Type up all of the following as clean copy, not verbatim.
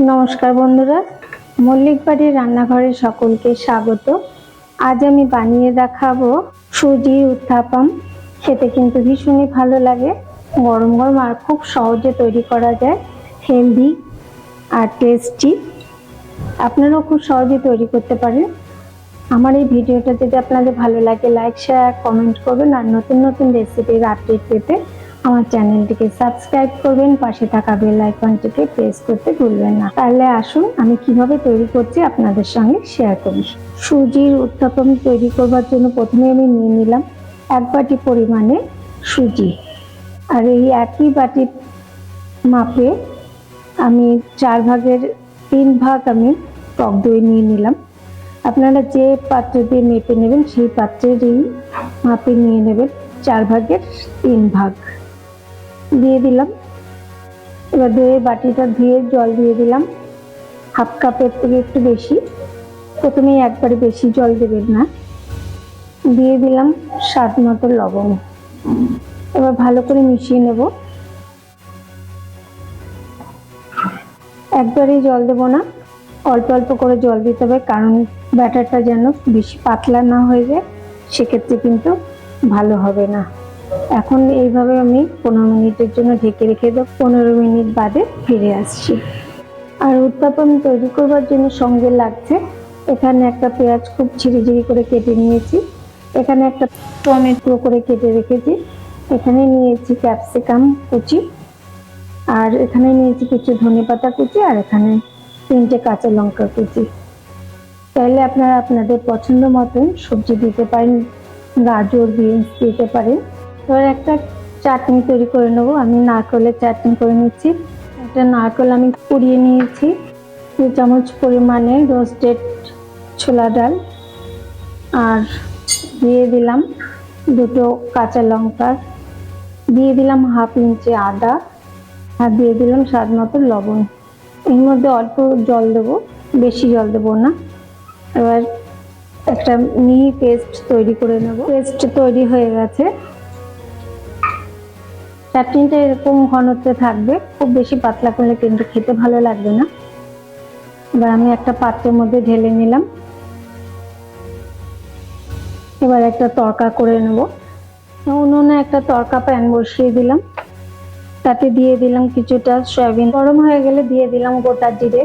নমস্কার বন্ধুরা, মল্লিক বাড়ির রান্নাঘরে সকলকে স্বাগত। আজ আমি বানিয়ে দেখাবো সুজি উত্তাপাম। খেতে কিন্তু ভীষণই ভালো লাগে, গরম গরম আর খুব সহজে তৈরি করা যায়, হেলদি আর টেস্টি। আপনারাও খুব সহজে তৈরি করতে পারেন। আমার এই ভিডিওটা যদি আপনাদের ভালো লাগে, লাইক শেয়ার কমেন্ট করবেন, আর নতুন নতুন রেসিপির আপডেট পেতে আমার চ্যানেলটিকে সাবস্ক্রাইব করবেন, পাশে থাকা বেল আইকনটিকে প্রেস করতে ভুলবেন না। তাহলে আসুন আমি কিভাবে তৈরি করছি আপনাদের সঙ্গে শেয়ার করি। সুজির উত্তাপম তৈরি করবার জন্য প্রথমে আমি নিয়ে নিলাম 1 বাটি পরিমাণে সুজি, আর এই একই বাটি মাপে আমি 4 ভাগের 3 ভাগ আমি টক দই নিয়ে নিলাম। আপনারা যে পাত্র দিয়ে মেপে নেবেন সেই পাত্রেরই মাপে নিয়ে নেবেন 4 ভাগের 3 ভাগ দিয়ে দিলাম। এবার দইয়ের বাটিটা ধুয়ে জল দিয়ে দিলাম, হাফ কাপের থেকে একটু বেশি। প্রথমেই একবারে বেশি জল দেবেন না। দিয়ে দিলাম স্বাদ মতো লবণ। এবার ভালো করে মিশিয়ে নেব। একবারেই জল দেবো না, অল্প অল্প করে জল দিতে হবে, কারণ ব্যাটারটা যেন বেশি পাতলা না হয়ে যায়, সেক্ষেত্রে কিন্তু ভালো হবে না। এখন এইভাবে আমি 15 মিনিটের জন্য ঢেকে রেখে দেব। 15 মিনিট বাদে ফিরে আসছি। আর উত্তাপম তৈরি করবার জন্য সঙ্গে লাগছে এখানে একটা পেঁয়াজ খুব ঝিরিঝিরি করে কেটে নিয়েছি, এখানে একটা টমেটো করে কেটে রেখেছি, এখানে নিয়েছি ক্যাপসিকাম কুচি, আর এখানে নিয়েছি কিছু ধনেপাতা কুচি, আর এখানে 3টে কাঁচা লঙ্কা কুচি। তাহলে আপনারা আপনাদের পছন্দ মতন সবজি দিতে পারেন, গাজর বিনস দিতে পারেন। এবার একটা চাটনি তৈরি করে নেবো। আমি নারকেলের চাটনি করে নিচ্ছি। একটা নারকেল আমি কুড়িয়ে নিয়েছি, 2 চামচ পরিমাণে রোস্টেড ছোলা ডাল, আর দিয়ে দিলাম 2টো কাঁচা লঙ্কা, দিয়ে দিলাম হাফ ইঞ্চি আদা, আর দিয়ে দিলাম স্বাদ মতো লবণ। এর মধ্যে অল্প জল দেবো, বেশি জল দেবো না। এবার একটা মিহি পেস্ট তৈরি করে নেব। পেস্ট তৈরি হয়ে গেছে। চাটনিটা এরকম ঘনত্বে থাকবে, খুব বেশি পাতলা করলে কিন্তু খেতে ভালো লাগবে না। এবার আমি একটা পাত্রের মধ্যে ঢেলে নিলাম। এবার একটা তড়কা করে নেব। উনুনে একটা তড়কা প্যান বসিয়ে দিলাম, তাতে দিয়ে দিলাম কিছুটা সয়াবিন। গরম হয়ে গেলে দিয়ে দিলাম গোটা জিরে,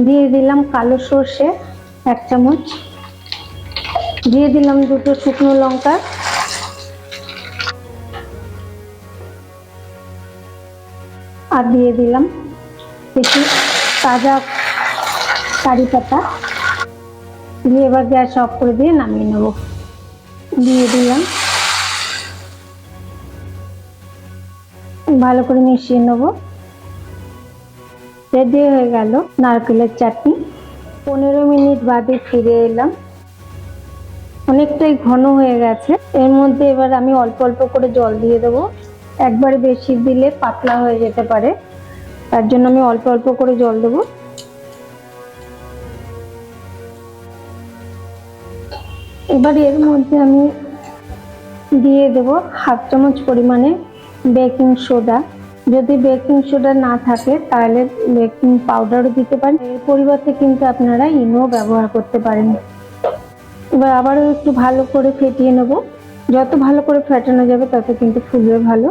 দিয়ে দিলাম কালো সর্ষে 1 চামচ, দিয়ে দিলাম 2টো শুকনো লঙ্কা, আর দিয়ে দিলাম কিছু তাজা কারি পাতা। দিয়ে এবার গ্যাস অফ করে দিয়ে নামিয়ে নেব। দিয়ে দিলাম, ভালো করে মিশিয়ে নেব। রেডি হয়ে গেল নারকেলের চাটনি। 15 মিনিট বাদে ফিরে এলাম। অনেকটাই ঘন হয়ে গেছে। এর মধ্যে এবার আমি অল্প অল্প করে জল দিয়ে দেবো। একবারে বেশি দিলে পাতলা হয়ে যেতে পারে, তার জন্য আমি অল্প অল্প করে জল দেবো। এবার এর মধ্যে আমি দিয়ে দেবো হাফ চামচ পরিমাণে বেকিং সোডা। যদি বেকিং সোডা না থাকে তাহলে বেকিং পাউডারও দিতে পারেন। এর পরিবর্তে কিন্তু আপনারা ইনো ব্যবহার করতে পারেন। এবার আবারও একটু ভালো করে ফেটিয়ে নেব। যত ভালো করে ফেটানো যাবে তত কিন্তু ফুলবে ভালো।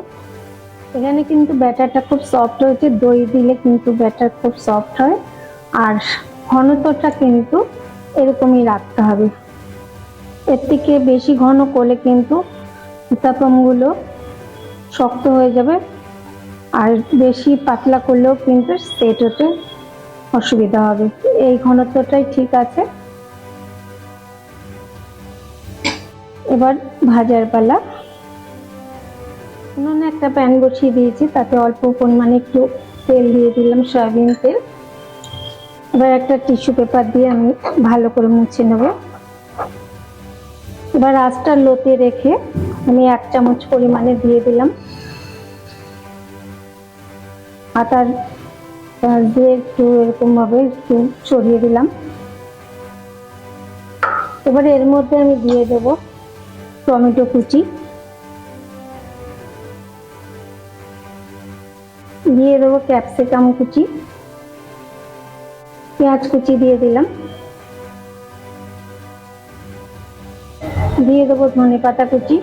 এখানে কিন্তু ব্যাটারটা খুব সফট হয়েছে, দই দিলে কিন্তু ব্যাটার খুব সফট হয়। আর ঘনত্বটা কিন্তু এরকমই রাখতে হবে। এর থেকে বেশি ঘন করলে কিন্তু উত্তাপমগুলো শক্ত হয়ে যাবে, আর বেশি পাতলা করলেও কিন্তু সেট হতে অসুবিধা হবে। এই ঘনত্বটাই ঠিক আছে। এবার ভাজার পালা। উনুনে একটা প্যান বসিয়ে দিয়েছি, তাতে অল্প পরিমাণে একটু তেল দিয়ে দিলাম, সয়াবিন তেল। এবার একটা টিস্যু পেপার দিয়ে আমি ভালো করে মুছে নেব। এবার আঁচটা লোতে রেখে আমি 1 চামচ পরিমাণে দিয়ে দিলাম। আটার দিয়ে একটু এরকম ভাবে একটু ছড়িয়ে দিলাম। এবার এর মধ্যে আমি দিয়ে দেব টমেটো কুচি, দিয়ে দেবো ক্যাপসিকাম কুচি, পেঁয়াজ কুচি দিয়ে দিলাম, দিয়ে দেবো ধনে পাতা কুচি,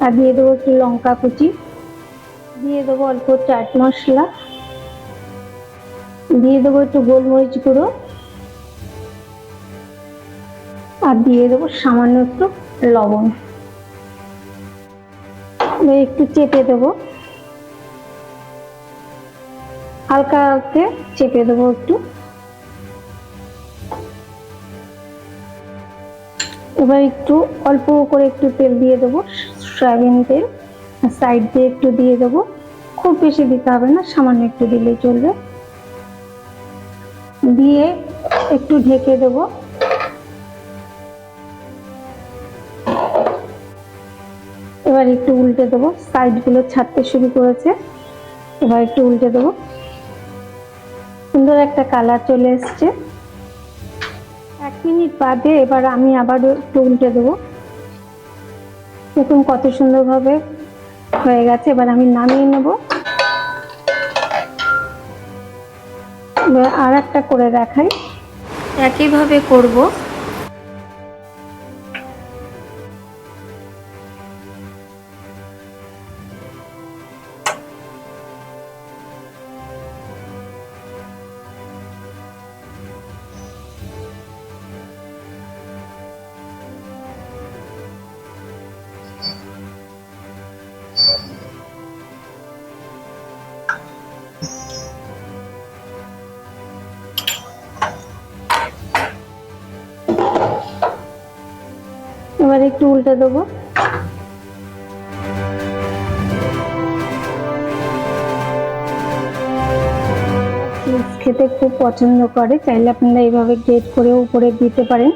আর দিয়ে দেবো একটু লঙ্কা কুচি, দিয়ে দেবো অল্প চাট মশলা, দিয়ে দেবো একটু গোলমরিচ গুঁড়ো, আর দিয়ে দেবো সামান্য একটু লবণ। একটু চেপে দেবো, হালকা হালকা চেপে দেবো একটু। এবার একটু অল্প করে একটু তেল দিয়ে দেবো, সয়াবিন তেল, সাইড দিয়ে একটু দিয়ে দেবো, খুব বেশি দিতে হবে না, সামান্য একটু দিলেই চলবে। দিয়ে একটু ঢেকে দেবো। এবার একটু উল্টে দেবো, সাইড গুলো ছাড়তে শুরু করেছে, এবার একটু উল্টে দেবো। সুন্দর একটা কালার চলে এসছে। 1 মিনিট বাদে এবার আমি আবার একটু উল্টে দেবো। দেখুন কত সুন্দরভাবে হয়ে গেছে। এবার আমি নামিয়ে নেব। আর একটা করে দেখাই, একইভাবে করব। এবার একটু উল্টে দেবো। খেতে খুব পছন্দ করে, চাইলে আপনারা এইভাবে গ্রেট করে উপরে দিতে পারেন।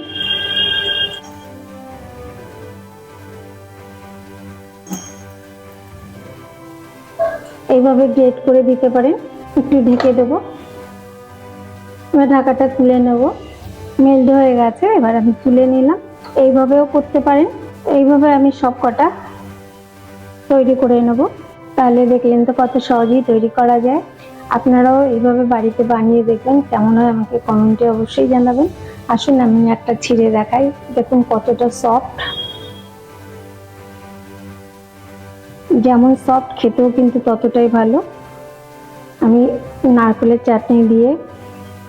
এইভাবে গ্রেট করে দিতে পারেন। একটু ঢেকে দেবো, এবার ঢাকাটা তুলে নেব। মেল্ট হয়ে গেছে, এবার আমি তুলে নিলাম। এইভাবেও করতে পারেন। এইভাবে আমি সব কটা তৈরি করে নেব। তাহলে দেখলেন তো কত সহজেই তৈরি করা যায়। আপনারাও এইভাবে বাড়িতে বানিয়ে দেখবেন, কেমন হয় আমাকে কমেন্টে অবশ্যই জানাবেন। আসুন আমি একটা ছিঁড়ে দেখাই, দেখুন কতটা সফট। যেমন সফট, খেতেও কিন্তু ততটাই ভালো। আমি নারকেলের চাটনি দিয়ে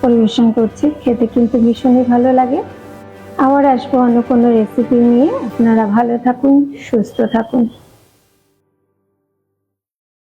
পরিবেশন করছি, খেতে কিন্তু ভীষণই ভালো লাগে। আবার আসবো অন্য কোনো রেসিপি নিয়ে। আপনারা ভালো থাকুন, সুস্থ থাকুন।